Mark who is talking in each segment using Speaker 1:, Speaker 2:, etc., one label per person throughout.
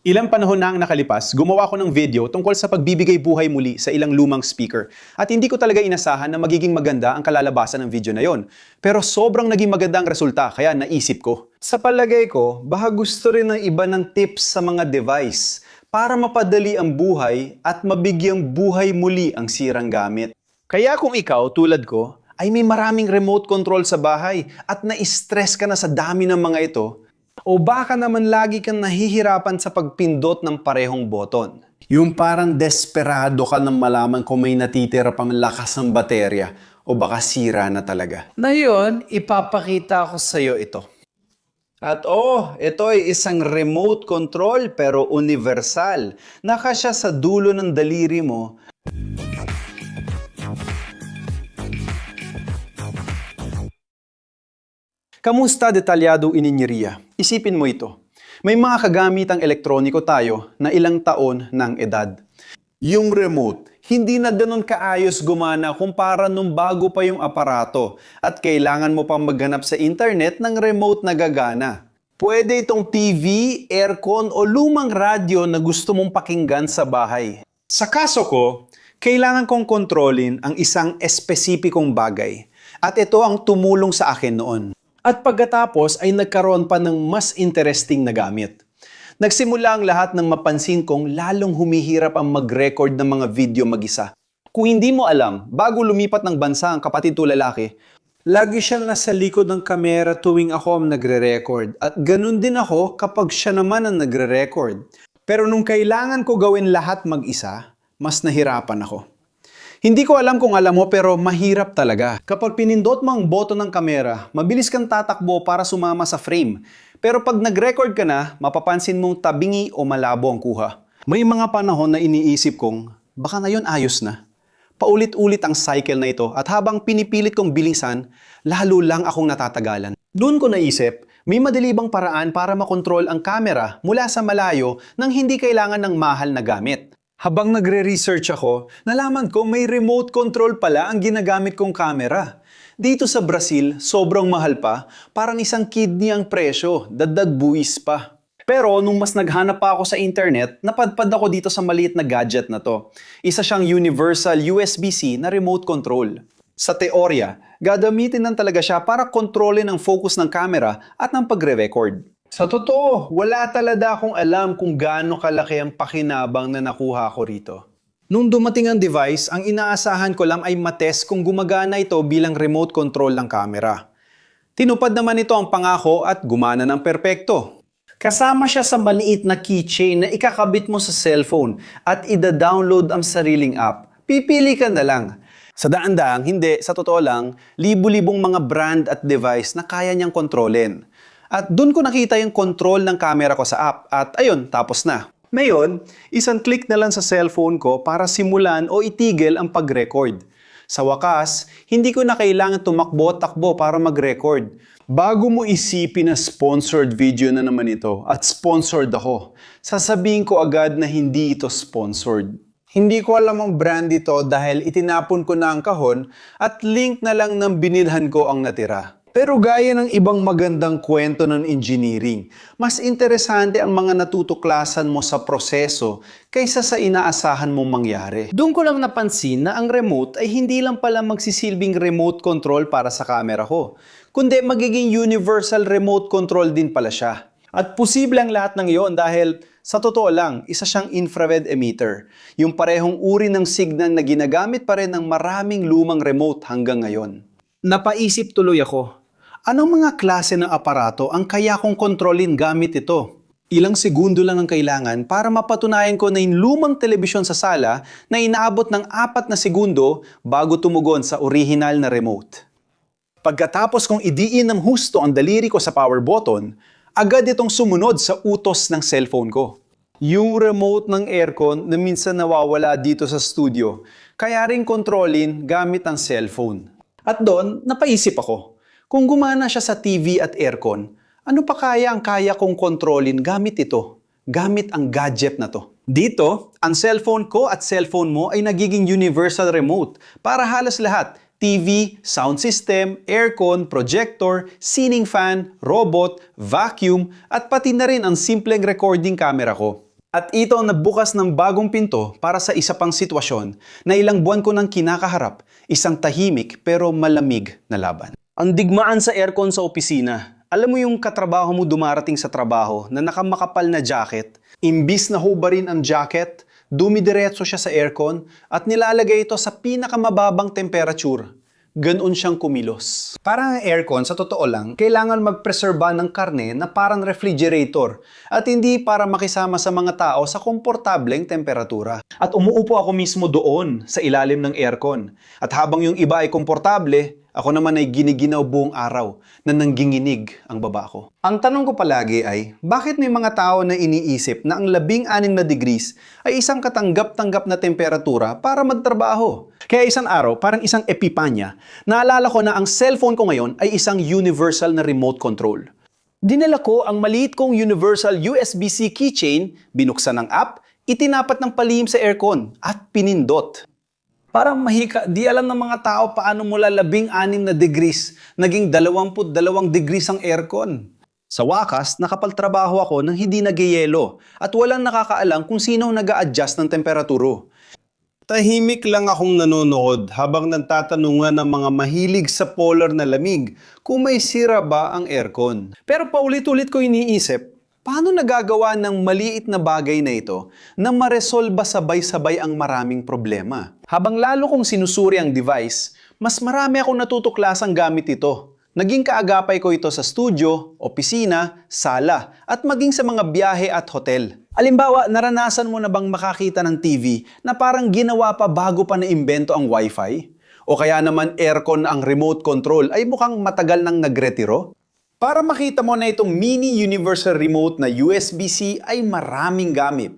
Speaker 1: Ilang panahon na ang nakalipas, gumawa ko ng video tungkol sa pagbibigay buhay muli sa ilang lumang speaker. At hindi ko talaga inasahan na magiging maganda ang kalalabasan ng video na yon. Pero sobrang naging maganda ang resulta, kaya naisip ko. Sa palagay ko, baka gusto rin ng iba ng tips sa mga device para mapadali ang buhay at mabigyang buhay muli ang sirang gamit. Kaya kung ikaw, tulad ko, ay may maraming remote control sa bahay at na-stress ka na sa dami ng mga ito, o baka naman lagi kang nahihirapan sa pagpindot ng parehong button. Yung parang desperado ka nang malaman kung may natitira pang lakas ng baterya o baka sira na talaga.
Speaker 2: Ngayon, ipapakita ko sa iyo ito.
Speaker 1: At ito ay isang remote control pero universal. Nakasya sa dulo ng daliri mo. Kamusta detalyado ininyeriya? Isipin mo ito. May mga kagamitang elektroniko tayo na ilang taon ng edad. Yung remote, hindi na ganun kaayos gumana kumpara nung bago pa yung aparato at kailangan mo pang maghanap sa internet ng remote na gagana. Pwede itong TV, aircon o lumang radyo na gusto mong pakinggan sa bahay. Sa kaso ko, kailangan kong kontrolin ang isang espesipikong bagay at ito ang tumulong sa akin noon. At pagkatapos ay nagkaroon pa ng mas interesting na gamit. Nagsimula ang lahat ng mapansin kong lalong humihirap ang mag-record ng mga video mag-isa. Kung hindi mo alam, bago lumipat ng bansa ang kapatid ko lalaki, lagi siyang nasa likod ng kamera tuwing ako ang nagre-record. At ganun din ako kapag siya naman ang nagre-record. Pero nung kailangan ko gawin lahat mag-isa, mas nahirapan ako. Hindi ko alam kung alam mo pero mahirap talaga. Kapag pinindot mo ang button ng kamera, mabilis kang tatakbo para sumama sa frame. Pero pag nag-record ka na, mapapansin mong tabingi o malabo ang kuha. May mga panahon na iniisip kong, baka na yun ayos na. Paulit-ulit ang cycle na ito at habang pinipilit kong bilisan, lalo lang akong natatagalan. Doon ko naisip, may madali bang paraan para makontrol ang camera mula sa malayo nang hindi kailangan ng mahal na gamit. Habang nagre-research ako, nalaman ko may remote control pala ang ginagamit kong camera. Dito sa Brazil, sobrang mahal pa, parang isang kidney ang presyo, dagdag buwis pa. Pero nung mas naghanap pa ako sa internet, napadpad ako dito sa maliit na gadget na to. Isa siyang universal USB-C na remote control. Sa teorya, gagamitin lang talaga siya para kontrolin ang focus ng camera at ng pagre-record. Sa totoo, wala talaga akong alam kung gaano kalaki ang pakinabang na nakuha ko rito. Nung dumating ang device, ang inaasahan ko lang ay matest kung gumagana ito bilang remote control ng camera. Tinupad naman ito ang pangako at gumana ng perpekto. Kasama siya sa maliit na keychain na ikakabit mo sa cellphone at ida-download ang sariling app. Pipili ka na lang. Sa daan-daang, hindi, sa totoo lang, libu-libong mga brand at device na kaya niyang kontrolin. At doon ko nakita yung control ng camera ko sa app at ayun, tapos na. Ngayon, isang click na lang sa cellphone ko para simulan o itigil ang pag-record. Sa wakas, hindi ko na kailangan tumakbo-takbo para mag-record. Bago mo isipin na sponsored video na naman ito at sponsored ako, sasabihin ko agad na hindi ito sponsored. Hindi ko alam ang brand ito dahil itinapon ko na ang kahon at link na lang ng binilhan ko ang natira. Pero gaya ng ibang magandang kwento ng engineering, mas interesante ang mga natutuklasan mo sa proseso kaysa sa inaasahan mong mangyari. Doon ko lang napansin na ang remote ay hindi lang pala magsisilbing remote control para sa camera ko, kundi magiging universal remote control din pala siya. At posible ang lahat ng iyon dahil sa totoo lang, isa siyang infrared emitter, yung parehong uri ng signal na ginagamit pa rin ng maraming lumang remote hanggang ngayon. Napaisip tuloy ako. Anong mga klase ng aparato ang kaya kong kontrolin gamit ito? Ilang segundo lang ang kailangan para mapatunayan ko na yung lumang telebisyon sa sala na inaabot ng 4 na segundo bago tumugon sa orihinal na remote. Pagkatapos kong idiin ng husto ang daliri ko sa power button, agad itong sumunod sa utos ng cellphone ko. Yung remote ng aircon na minsan nawawala dito sa studio, kaya rin kontrolin gamit ang cellphone. At doon, napaisip ako. Kung gumana siya sa TV at aircon, ano pa kaya ang kaya kong kontrolin gamit ito? Gamit ang gadget na to. Dito, ang cellphone ko at cellphone mo ay nagiging universal remote para halos lahat. TV, sound system, aircon, projector, ceiling fan, robot, vacuum, at pati na rin ang simpleng recording camera ko. At ito ang nagbukas ng bagong pinto para sa isa pang sitwasyon na ilang buwan ko nang kinakaharap, isang tahimik pero malamig na laban. Ang digmaan sa aircon sa opisina. Alam mo yung katrabaho mo dumarating sa trabaho na nakamakapal na jacket, imbis na hubarin ang jacket, dumidiretso siya sa aircon at nilalagay ito sa pinakamababang temperature. Ganon siyang kumilos. Parang ang aircon, sa totoo lang, kailangan magpreserba ng karne na parang refrigerator at hindi para makisama sa mga tao sa komportableng temperatura. At umuupo ako mismo doon sa ilalim ng aircon. At habang yung iba ay komportable, ako naman ay giniginaw buong araw na nangginginig ang baba ko. Ang tanong ko palagi ay, bakit may mga tao na iniisip na ang 16 na degrees ay isang katanggap-tanggap na temperatura para magtrabaho? Kaya isang araw, parang isang epipanya, naalala ko na ang cellphone ko ngayon ay isang universal na remote control. Dinala ko ang maliit kong universal USB-C keychain, binuksan ng app, itinapat ng palihim sa aircon at pinindot. Parang mahika, di alam ng mga tao paano mula 16 na degrees naging 22 degrees ang aircon. Sa wakas, nakapagtrabaho ako nang hindi nagyayelo at walang nakakaalam kung sino nag-a-adjust ng temperaturo. Tahimik lang akong nanonood habang nagtatanungan ng mga mahilig sa polar na lamig kung may sira ba ang aircon. Pero paulit-ulit ko iniisip, paano nagagawa ng maliit na bagay na ito na maresolba sabay-sabay ang maraming problema? Habang lalo kong sinusuri ang device, mas marami akong natutuklasang gamit ito. Naging kaagapay ko ito sa studio, opisina, sala, at maging sa mga biyahe at hotel. Alimbawa, naranasan mo na bang makakita ng TV na parang ginawa pa bago pa naimbento ang Wi-Fi? O kaya naman aircon ang remote control ay mukhang matagal nang nagretiro? Para makita mo na itong mini universal remote na USB-C ay maraming gamit.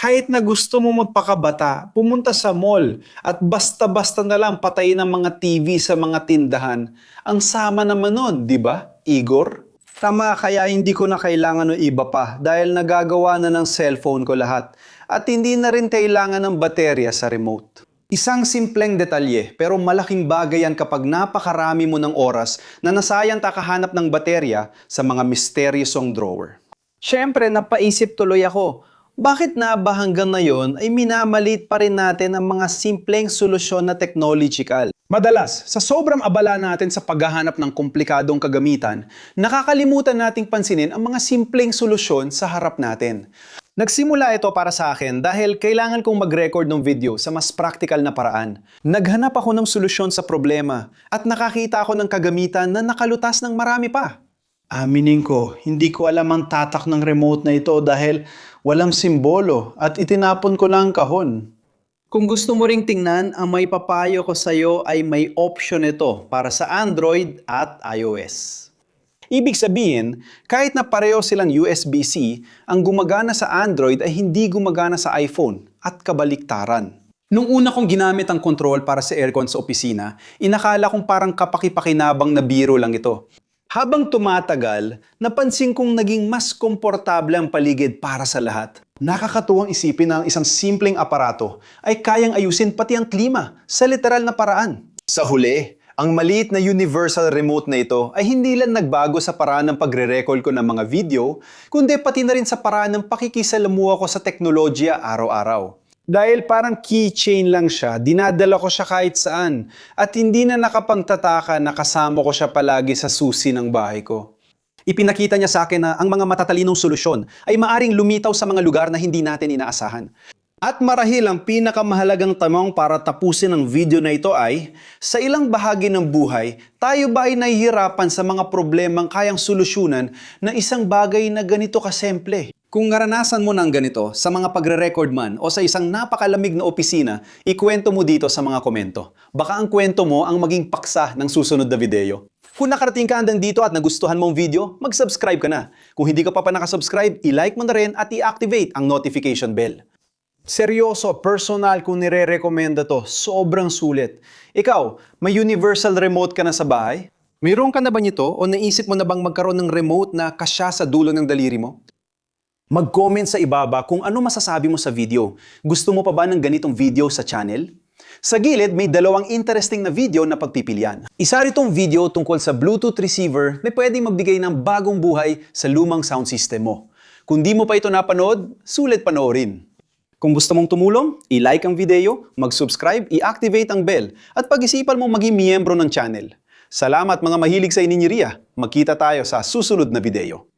Speaker 1: Kahit na gusto mo magpakabata, pumunta sa mall at basta-basta na lang patayin ang mga TV sa mga tindahan. Ang sama naman nun, di ba, Igor? Tama, kaya hindi ko na kailangan ng iba pa dahil nagagawa na ng cellphone ko lahat at hindi na rin kailangan ng baterya sa remote. Isang simpleng detalye pero malaking bagay yan kapag napakarami mo ng oras na nasayang kakahanap ng baterya sa mga misteryosong drawer. Siyempre, napaisip tuloy ako, bakit na ba hanggang ngayon ay minamalit pa rin natin ang mga simpleng solusyon na technological? Madalas, sa sobrang abala natin sa paghahanap ng komplikadong kagamitan, nakakalimutan nating pansinin ang mga simpleng solusyon sa harap natin. Nagsimula ito para sa akin dahil kailangan kong mag-record ng video sa mas practical na paraan. Naghanap ako ng solusyon sa problema at nakakita ako ng kagamitan na nakalutas ng marami pa. Aminin ko, hindi ko alam ang tatak ng remote na ito dahil walang simbolo at itinapon ko lang kahon. Kung gusto mo ring tingnan, ang may papayo ko sa iyo ay may option ito para sa Android at iOS. Ibig sabihin, kahit na pareho silang USB-C, ang gumagana sa Android ay hindi gumagana sa iPhone at kabaliktaran. Nung una kong ginamit ang control para sa aircon sa opisina, inakala kong parang kapaki-pakinabang na biro lang ito. Habang tumatagal, napansin kong naging mas komportable ang paligid para sa lahat. Nakakatuwang isipin na ang isang simpleng aparato ay kayang ayusin pati ang klima sa literal na paraan. Sa huli, ang maliit na universal remote na ito ay hindi lang nagbago sa paraan ng pagre-record ko ng mga video, kundi pati na rin sa paraan ng pakikisalamuha ko sa teknolohiya araw-araw. Dahil parang keychain lang siya, dinadala ko siya kahit saan at hindi na nakapagtataka na kasama ko siya palagi sa susi ng bahay ko. Ipinakita niya sa akin na ang mga matatalinong solusyon ay maaring lumitaw sa mga lugar na hindi natin inaasahan. At marahil ang pinakamahalagang tanong para tapusin ang video na ito ay, sa ilang bahagi ng buhay, tayo ba ay nahihirapan sa mga problemang kayang solusyonan na isang bagay na ganito kasimple? Kung naranasan mo ng ganito sa mga pagre-record man o sa isang napakalamig na opisina, ikwento mo dito sa mga komento. Baka ang kwento mo ang maging paksa ng susunod na video. Kung nakarating ka hanggang dito at nagustuhan mong video, mag-subscribe ka na. Kung hindi ka pa nakasubscribe, i-like mo na rin at i-activate ang notification bell. Seryoso, personal kung nire-recommenda to, sobrang sulit. Ikaw, may universal remote ka na sa bahay? Mayroon ka na ba nito o naisip mo na bang magkaroon ng remote na kasya sa dulo ng daliri mo? Mag-comment sa ibaba kung ano masasabi mo sa video. Gusto mo pa ba ng ganitong video sa channel? Sa gilid, may dalawang interesting na video na pagpipilian. Isa ritong video tungkol sa Bluetooth receiver na pwedeng magbigay ng bagong buhay sa lumang sound system mo. Kung di mo pa ito napanood, sulit panoorin. Kung gusto mong tumulong, i-like ang video, mag-subscribe, i-activate ang bell, at pag-isipan mong maging miyembro ng channel. Salamat mga mahilig sa ininyiria. Magkita tayo sa susunod na video.